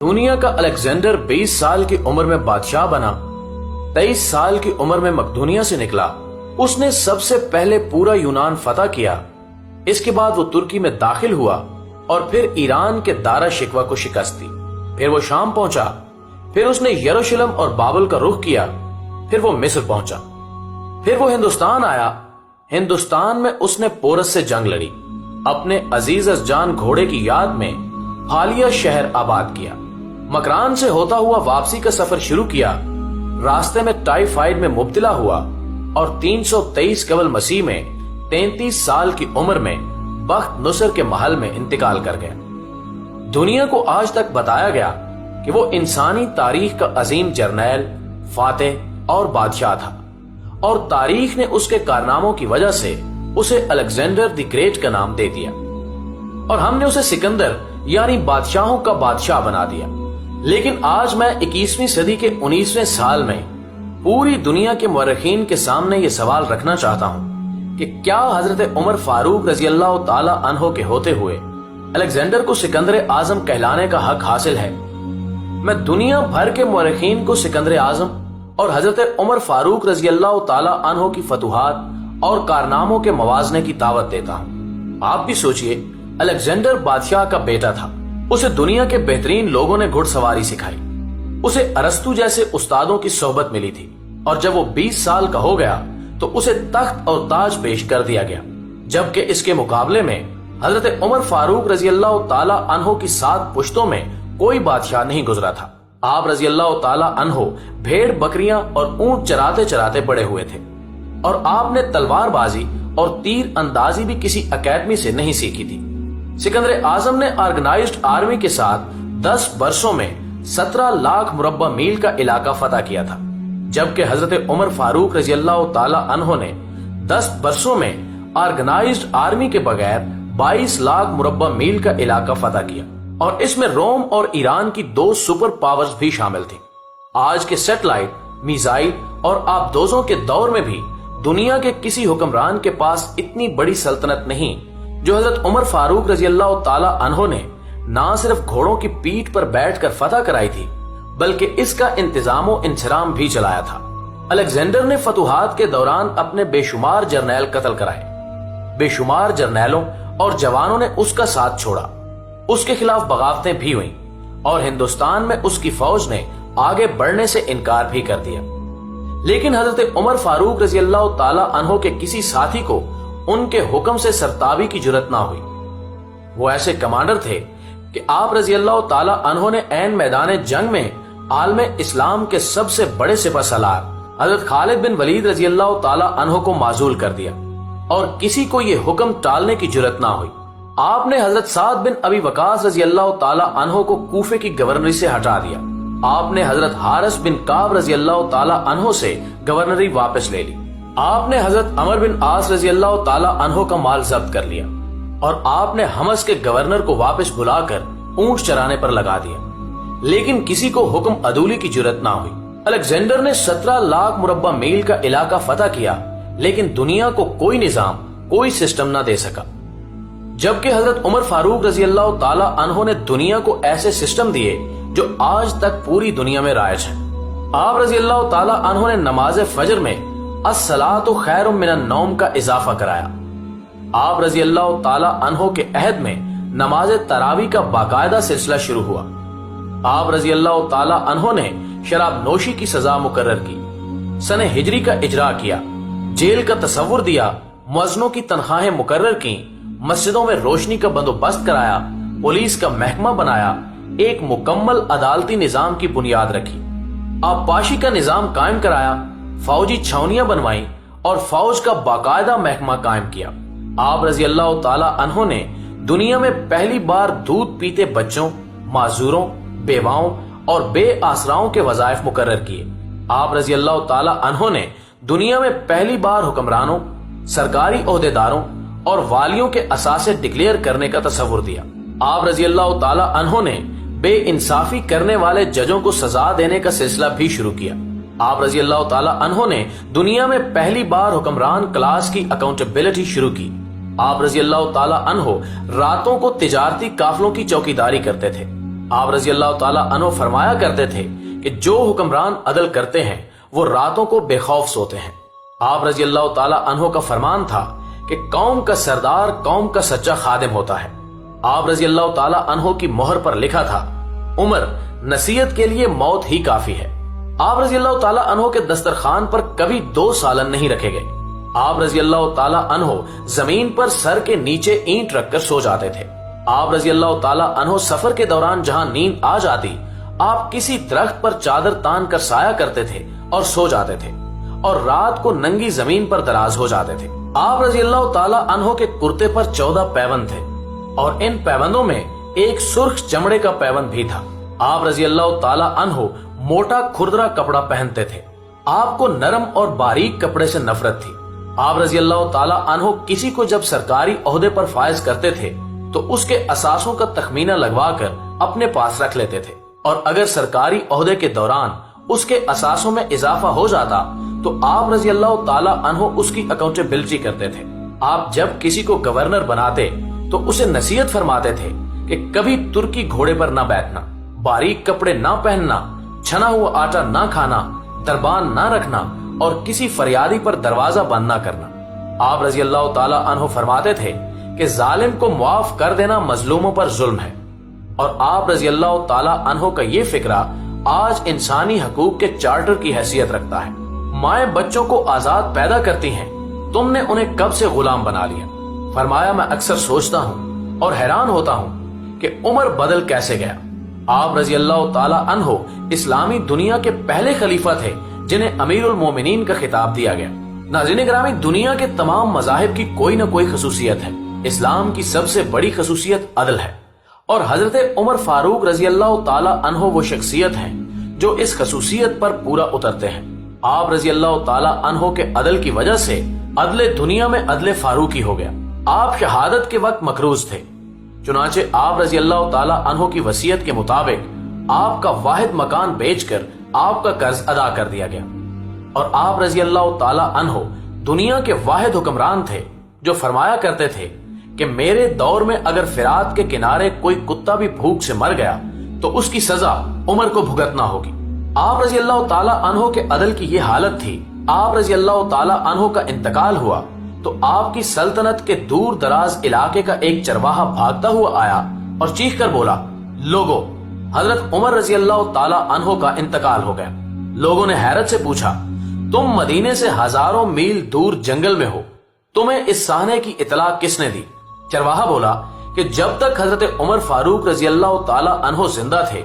دنیا کا الیگزینڈر 20 سال کی عمر میں بادشاہ بنا، 23 سال کی عمر میں مقدونیہ سے نکلا۔ اس نے سب سے پہلے پورا یونان فتح کیا، اس کے بعد وہ ترکی میں داخل ہوا اور پھر ایران کے دارا شکوہ کو شکست دی۔ پھر وہ شام پہنچا، پھر اس نے یروشلم اور بابل کا رخ کیا، پھر وہ مصر پہنچا، پھر وہ ہندوستان آیا۔ ہندوستان میں اس نے پورس سے جنگ لڑی، اپنے عزیز از جان گھوڑے کی یاد میں حالیہ شہر آباد کیا، مکران سے ہوتا ہوا واپسی کا سفر شروع کیا، راستے میں ٹائیفائڈ میں مبتلا ہوا اور 323 قبل مسیح میں 33 سال کی عمر میں بخت نصر کے محل میں انتقال کر گیا۔ دنیا کو آج تک بتایا گیا کہ وہ انسانی تاریخ کا عظیم جرنیل، فاتح اور بادشاہ تھا، اور تاریخ نے اس کے کارناموں کی وجہ سے اسے الیگزینڈر دی گریٹ کا نام دے دیا، اور ہم نے اسے سکندر یعنی بادشاہوں کا بادشاہ بنا دیا۔ لیکن آج میں 21ویں صدی کے 19ویں سال میں پوری دنیا کے مورخین کے سامنے یہ سوال رکھنا چاہتا ہوں کہ کیا حضرت عمر فاروق رضی اللہ تعالی عنہ کے ہوتے ہوئے الیگزینڈر کو سکندر اعظم کہلانے کا حق حاصل ہے؟ میں دنیا بھر کے مورخین کو سکندر اعظم اور حضرت عمر فاروق رضی اللہ تعالی عنہ کی فتوحات اور کارناموں کے موازنے کی دعوت دیتا ہوں۔ آپ بھی سوچئے، الیگزینڈر بادشاہ کا بیٹا تھا، اسے دنیا کے بہترین لوگوں نے گھڑ سواری سکھائی، اسے ارسطو جیسے استادوں کی صحبت ملی تھی، اور جب وہ 20 سال کا ہو گیا تو اسے تخت اور تاج پیش کر دیا گیا، جبکہ اس کے مقابلے میں حضرت عمر فاروق رضی اللہ تعالی عنہ کی 7 پشتوں میں کوئی بادشاہ نہیں گزرا تھا۔ آپ رضی اللہ تعالی عنہ بھیڑ بکریاں اور اونٹ چراتے چراتے بڑے ہوئے تھے، اور آپ نے تلوار بازی اور تیر اندازی بھی کسی اکیڈمی سے نہیں سیکھی تھی۔ سکندر اعظم نے آرگنائزڈ آرمی کے ساتھ 10 برسوں میں 17 لاکھ مربع میل کا علاقہ فتح کیا تھا، جبکہ حضرت عمر فاروق رضی اللہ تعالی عنہ نے 10 برسوں میں آرگنائزڈ آرمی کے بغیر 22 لاکھ مربع میل کا علاقہ فتح کیا، اور اس میں روم اور ایران کی 2 سپر پاورز بھی شامل تھیں۔ آج کے سیٹلائٹ، میزائل اور آبدوزوں کے دور میں بھی دنیا کے کسی حکمران کے پاس اتنی بڑی سلطنت نہیں جو حضرت عمر فاروق رضی اللہ تعالی عنہ نے نہ صرف گھوڑوں کی پیٹھ پر بیٹھ کر فتح کرائی تھی، بلکہ اس کا انتظام و انصرام بھی چلایا تھا۔ الیگزینڈر نے فتوحات کے دوران اپنے بے شمار جرنیل قتل کرائے، بے شمار جرنیلوں اور جوانوں نے اس کا ساتھ چھوڑا، اس کے خلاف بغاوتیں بھی ہوئیں، اور ہندوستان میں اس کی فوج نے آگے بڑھنے سے انکار بھی کر دیا۔ لیکن حضرت عمر فاروق رضی اللہ تعالی عنہ کے کسی ساتھی کو ان کے حکم سے سرتابی کی جرت نہ ہوئی۔ وہ ایسے کمانڈر تھے کہ آپ رضی اللہ تعالی عنہ نے عین میدان جنگ میں عالم اسلام کے سب سے بڑے سپہ سالار حضرت خالد بن ولید رضی اللہ تعالی عنہ کو معزول کر دیا، اور کسی کو یہ حکم ٹالنے کی جرت نہ ہوئی۔ آپ نے حضرت سعد بن ابی وقاص رضی اللہ تعالی عنہ کو کوفے کی گورنری سے ہٹا دیا۔ آپ نے حضرت حارث بن کعب رضی اللہ تعالی عنہ سے گورنری واپس لے لی۔ آپ نے حضرت عمر بن عاص رضی اللہ تعالی عنہ کا مال ضبط کر لیا، اور آپ نے حمص کے گورنر کو واپس بلا کر اونٹ چرانے پر لگا دیا، لیکن کسی کو حکم عدولی کی جرت نہ ہوئی۔ الیگزینڈر نے 17 لاکھ مربع میل کا علاقہ فتح کیا، لیکن دنیا کو کوئی نظام، کوئی سسٹم نہ دے سکا، جبکہ حضرت عمر فاروق رضی اللہ تعالی عنہ نے دنیا کو ایسے سسٹم دیے جو آج تک پوری دنیا میں رائج ہیں۔ آپ رضی اللہ تعالی عنہ نے نماز فجر میں الصلاۃ خیر من النوم کا اضافہ کرایا۔ آپ رضی اللہ تعالی عنہ کے عہد میں نماز تراویح کا باقاعدہ سلسلہ شروع ہوا۔ آپ رضی اللہ تعالی عنہ نے شراب نوشی کی سزا مقرر کی، سن ہجری کا اجرا کیا، جیل کا تصور دیا، مؤذنوں کی تنخواہیں مقرر کی، مسجدوں میں روشنی کا بندوبست کرایا، پولیس کا محکمہ بنایا، ایک مکمل عدالتی نظام کی بنیاد رکھی، آبپاشی کا نظام قائم کرایا، فوجی چھاونیاں بنوائیں اور فوج کا باقاعدہ محکمہ قائم کیا۔ آپ رضی اللہ تعالی عنہ نے دنیا میں پہلی بار دودھ پیتے بچوں، معذوروں، بیواؤں اور بے آسراؤں کے وظائف مقرر کیے۔ آپ رضی اللہ تعالی عنہ نے دنیا میں پہلی بار حکمرانوں، سرکاری عہدیداروں اور والیوں کے اثاثے ڈکلیئر کرنے کا تصور دیا۔ آپ رضی اللہ تعالی عنہ نے بے انصافی کرنے والے ججوں کو سزا دینے کا سلسلہ بھی شروع کیا۔ آپ رضی اللہ تعالی عنہ نے دنیا میں پہلی بار حکمران کلاس کی اکاؤنٹیبلٹی شروع کی۔ آپ رضی اللہ تعالی عنہ راتوں کو تجارتی قافلوں کی چوکیداری کرتے تھے۔ آپ رضی اللہ تعالیٰ عنہ فرمایا کرتے تھے کہ جو حکمران عدل کرتے ہیں وہ راتوں کو بے خوف سوتے ہیں۔ آپ رضی اللہ تعالیٰ عنہ کا فرمان تھا کہ قوم کا سردار قوم کا سچا خادم ہوتا ہے۔ آپ رضی اللہ تعالیٰ عنہ کی مہر پر لکھا تھا، عمر نصیحت کے لیے موت ہی کافی ہے۔ آپ رضی اللہ تعالیٰ عنہ کے دسترخوان پر کبھی 2 سالن نہیں رکھے گئے۔ آپ رضی اللہ تعالیٰ عنہ زمین پر سر کے نیچے اینٹ رکھ کر سو جاتے تھے۔ آپ رضی اللہ تعالیٰ عنہ سفر کے دوران جہاں نیند آ جاتی، آپ کسی درخت پر چادر تان کر سایہ کرتے تھے اور سو جاتے تھے، اور رات کو ننگی زمین پر دراز ہو جاتے تھے۔ آپ رضی اللہ تعالیٰ عنہ کے کرتے پر 14 پیوند تھے، اور ان پیوندوں میں ایک سرخ چمڑے کا پیوند بھی تھا۔ آپ رضی اللہ تعالیٰ عنہ موٹا کھردرا کپڑا پہنتے تھے۔ آپ کو نرم اور باریک کپڑے سے نفرت تھی۔ آپ رضی اللہ تعالیٰ عنہ کسی کو جب سرکاری عہدے پر فائز کرتے تھے تو اس کے اثاثوں کا تخمینہ لگوا کر اپنے پاس رکھ لیتے تھے، اور اگر سرکاری عہدے کے دوران اس کے اثاثوں میں اضافہ ہو جاتا تو آپ رضی اللہ تعالیٰ عنہ اس کی اکاؤنٹیبلٹی کرتے تھے۔ آپ جب کسی کو گورنر بناتے تو اسے نصیحت فرماتے تھے کہ کبھی ترکی گھوڑے پر نہ بیٹھنا، باریک کپڑے نہ پہننا، چھنا ہوا آٹا نہ کھانا، دربان نہ رکھنا، اور کسی فریادی پر دروازہ بند نہ کرنا۔ آپ رضی اللہ تعالیٰ عنہ فرماتے تھے کہ ظالم کو معاف کر دینا مظلوموں پر ظلم ہے، اور آپ رضی اللہ تعالیٰ عنہ کا یہ فکرہ آج انسانی حقوق کے چارٹر کی حیثیت رکھتا ہے۔ مائیں بچوں کو آزاد پیدا کرتی ہیں، تم نے انہیں کب سے غلام بنا لیا۔ فرمایا، میں اکثر سوچتا ہوں اور حیران ہوتا ہوں کہ عمر بدل کیسے گیا۔ آپ رضی اللہ تعالیٰ عنہ اسلامی دنیا کے پہلے خلیفہ تھے جنہیں امیر المومنین کا خطاب دیا گیا۔ ناظرین گرامی، دنیا کے تمام مذاہب کی کوئی نہ کوئی خصوصیت ہے۔ اسلام کی سب سے بڑی خصوصیت عدل ہے، اور حضرت عمر فاروق رضی اللہ تعالیٰ عنہ وہ شخصیت ہیں جو اس خصوصیت پر پورا اترتے ہیں۔ آپ رضی اللہ تعالیٰ عنہ کے عدل کی وجہ سے عدل دنیا میں عدل فاروقی ہو گیا۔ آپ شہادت کے وقت مقروض تھے، چنانچہ آپ رضی اللہ تعالیٰ عنہ کی وصیت کے مطابق آپ کا واحد مکان بیچ کر آپ کا قرض ادا کر دیا گیا، اور آپ رضی اللہ تعالیٰ عنہ دنیا کے واحد حکمران تھے جو فرمایا کرتے تھے کہ میرے دور میں اگر فرات کے کنارے کوئی کتا بھی بھوک سے مر گیا تو اس کی سزا عمر کو بھگتنا ہوگی۔ آپ رضی اللہ تعالیٰ عنہ کے عدل کی یہ حالت تھی۔ آپ رضی اللہ تعالیٰ عنہ کا انتقال ہوا تو آپ کی سلطنت کے دور دراز علاقے کا ایک چرواہا بھاگتا ہوا آیا اور چیخ کر بولا، لوگو، حضرت عمر رضی اللہ تعالیٰ عنہ کا انتقال ہو گیا۔ لوگوں نے حیرت سے پوچھا، تم مدینے سے ہزاروں میل دور جنگل میں ہو، تمہیں اس سانے کی اطلاع کس نے دی؟ چرواہا بولا کہ جب تک حضرت عمر فاروق رضی اللہ تعالیٰ عنہ زندہ تھے،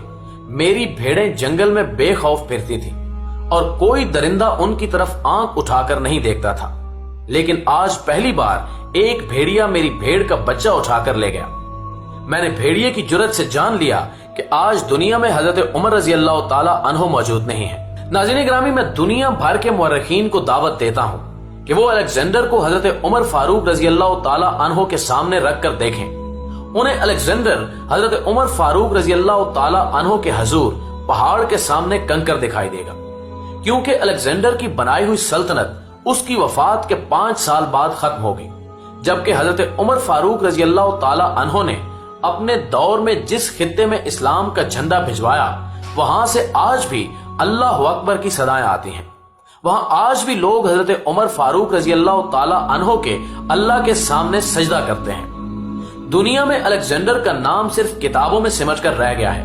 میری بھیڑیں جنگل میں بے خوف پھرتی تھیں، اور کوئی درندہ ان کی طرف آنکھ اٹھا کر نہیں دیکھتا تھا، لیکن آج پہلی بار ایک بھیڑیا میری بھیڑ کا بچہ اٹھا کر لے گیا۔ میں نے بھیڑیے کی جرت سے جان لیا کہ آج دنیا میں حضرت عمر رضی اللہ تعالیٰ عنہ موجود نہیں ہے۔ ناظرین گرامی، میں دنیا بھر کے مورخین کو دعوت دیتا ہوں کہ وہ الیگزینڈر کو حضرت عمر فاروق رضی اللہ تعالیٰ عنہ کے سامنے رکھ کر دیکھیں۔ انہیں الیگزینڈر حضرت عمر فاروق رضی اللہ تعالیٰ عنہ کے حضور پہاڑ کے سامنے کنکر دکھائی دے گا، کیونکہ الیگزینڈر کی بنائی ہوئی سلطنت اس کی وفات کے 5 سال بعد ختم ہو گئی، جبکہ حضرت عمر فاروق رضی اللہ تعالیٰ عنہ نے اپنے دور میں جس خطے میں اسلام کا جھنڈا بھجوایا، وہاں سے آج بھی اللہ اکبر کی صدائیں آتی ہیں۔ وہاں آج بھی لوگ حضرت عمر فاروق رضی اللہ تعالیٰ عنہ کے اللہ کے سامنے سجدہ کرتے ہیں۔ دنیا میں الیگزینڈر کا نام صرف کتابوں میں سمجھ کر رہ گیا ہے،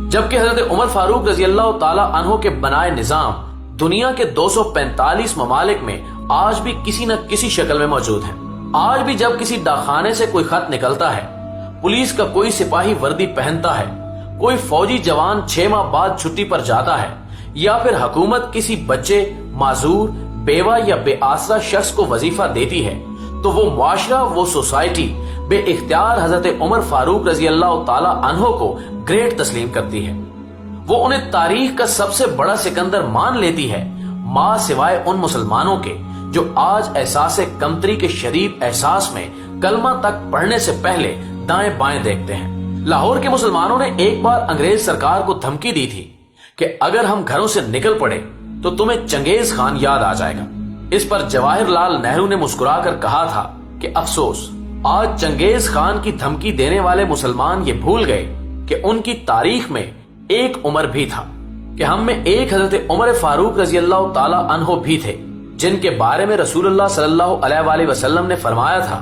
جبکہ حضرت عمر فاروق رضی اللہ تعالیٰ عنہ کے بنائے نظام دنیا کے 245 ممالک میں آج بھی کسی نہ کسی شکل میں موجود ہیں۔ آج بھی جب کسی ڈاکخانے سے کوئی خط نکلتا ہے، پولیس کا کوئی سپاہی وردی پہنتا ہے، کوئی فوجی جوان 6 ماہ بعد چھٹی پر جاتا ہے، یا پھر حکومت کسی بچے، معذور، بیوہ یا بے آسرا شخص کو وظیفہ دیتی ہے، تو وہ معاشرہ، وہ سوسائٹی بے اختیار حضرت عمر فاروق رضی اللہ تعالیٰ عنہ کو گریٹ تسلیم کرتی ہے۔ وہ انہیں تاریخ کا سب سے بڑا سکندر مان لیتی ہے، ماں سوائے ان مسلمانوں کے جو آج احساس کمتری کے شدید احساس میں کلمہ تک پڑھنے سے پہلے دائیں بائیں دیکھتے ہیں۔ لاہور کے مسلمانوں نے ایک بار انگریز سرکار کو دھمکی دی تھی کہ اگر ہم گھروں سے نکل پڑے تو تمہیں چنگیز خان یاد آ جائے گا۔ اس پر جواہر لال نہرو نے مسکرا کر کہا تھا کہ افسوس، آج چنگیز خان کی دھمکی دینے والے مسلمان یہ بھول گئے کہ ان کی تاریخ میں ایک عمر بھی تھا کہ ہم میں ایک حضرت عمر فاروق رضی اللہ تعالی عنہ بھی تھے جن کے بارے میں رسول اللہ صلی اللہ علیہ وآلہ وسلم نے فرمایا تھا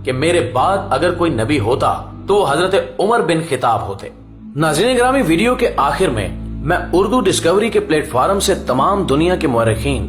کہ میرے بعد اگر کوئی نبی ہوتا تو حضرت عمر بن خطاب ہوتے۔ ناظرین گرامی، ویڈیو کے آخر میں اردو ڈسکوری کے پلیٹ فارم سے تمام دنیا کے مورخین